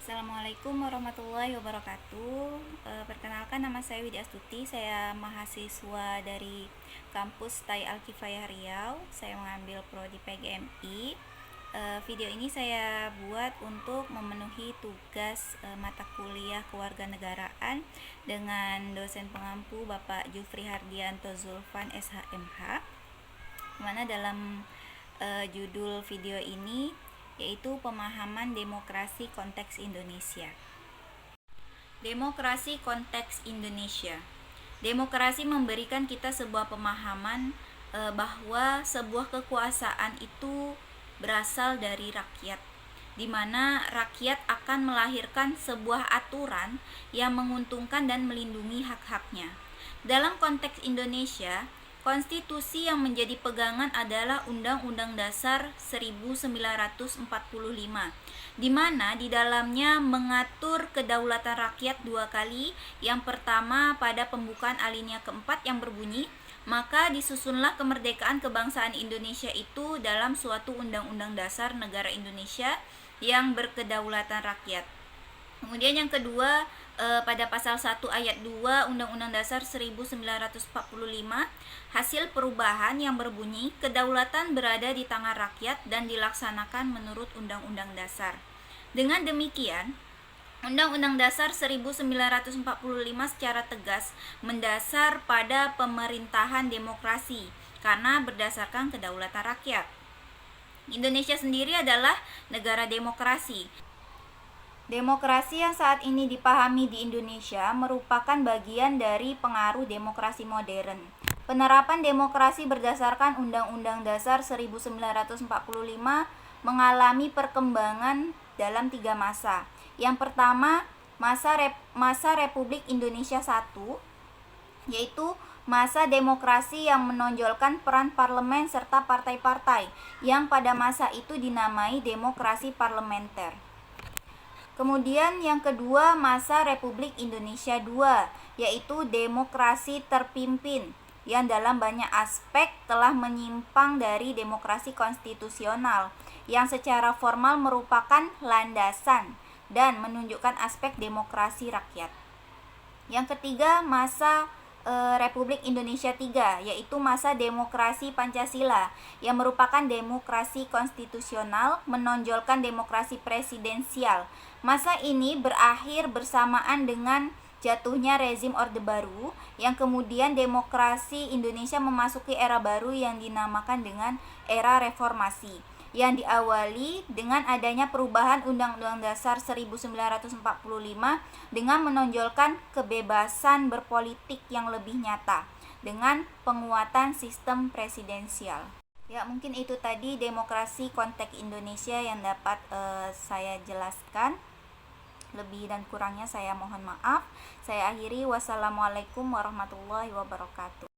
Assalamualaikum warahmatullahi wabarakatuh. Perkenalkan, nama saya Widya Astuti. Saya mahasiswa dari kampus TAI Al-Kifayah Riau. Saya mengambil prodi PGMI. Video ini saya buat untuk memenuhi tugas mata kuliah kewarganegaraan dengan dosen pengampu Bapak Jufri Hardianto Zulfan SHMH. Mana dalam judul video ini yaitu pemahaman demokrasi konteks Indonesia. Demokrasi konteks Indonesia. Demokrasi memberikan kita sebuah pemahaman bahwa sebuah kekuasaan itu berasal dari rakyat, di mana rakyat akan melahirkan sebuah aturan yang menguntungkan dan melindungi hak-haknya. Dalam konteks Indonesia, konstitusi yang menjadi pegangan adalah Undang-Undang Dasar 1945, di mana di dalamnya mengatur kedaulatan rakyat dua kali. Yang pertama pada pembukaan alinea keempat yang berbunyi, maka disusunlah kemerdekaan kebangsaan Indonesia itu dalam suatu Undang-Undang Dasar Negara Indonesia yang berkedaulatan rakyat. Kemudian yang kedua, pada pasal 1 ayat 2 Undang-Undang Dasar 1945, hasil perubahan yang berbunyi kedaulatan berada di tangan rakyat dan dilaksanakan menurut Undang-Undang Dasar. Dengan demikian, Undang-Undang Dasar 1945 secara tegas mendasar pada pemerintahan demokrasi karena berdasarkan kedaulatan rakyat. Indonesia sendiri adalah negara demokrasi. Demokrasi yang saat ini dipahami di Indonesia merupakan bagian dari pengaruh demokrasi modern. Penerapan demokrasi berdasarkan Undang-Undang Dasar 1945 mengalami perkembangan dalam 3 masa. Yang pertama, masa Republik Indonesia I, yaitu masa demokrasi yang menonjolkan peran parlemen serta partai-partai, yang pada masa itu dinamai demokrasi parlementer. Kemudian yang kedua, masa Republik Indonesia II, yaitu demokrasi terpimpin, yang dalam banyak aspek telah menyimpang dari demokrasi konstitusional, yang secara formal merupakan landasan dan menunjukkan aspek demokrasi rakyat. Yang ketiga, masa Republik Indonesia III, yaitu masa demokrasi Pancasila, yang merupakan demokrasi konstitusional menonjolkan demokrasi presidensial. Masa ini berakhir bersamaan dengan jatuhnya rezim Orde Baru, yang kemudian demokrasi Indonesia memasuki era baru yang dinamakan dengan era reformasi, yang diawali dengan adanya perubahan Undang-Undang Dasar 1945 dengan menonjolkan kebebasan berpolitik yang lebih nyata dengan penguatan sistem presidensial. Ya, mungkin itu tadi demokrasi konteks Indonesia yang dapat saya jelaskan. Lebih dan kurangnya saya mohon maaf. Saya akhiri. Wassalamualaikum warahmatullahi wabarakatuh.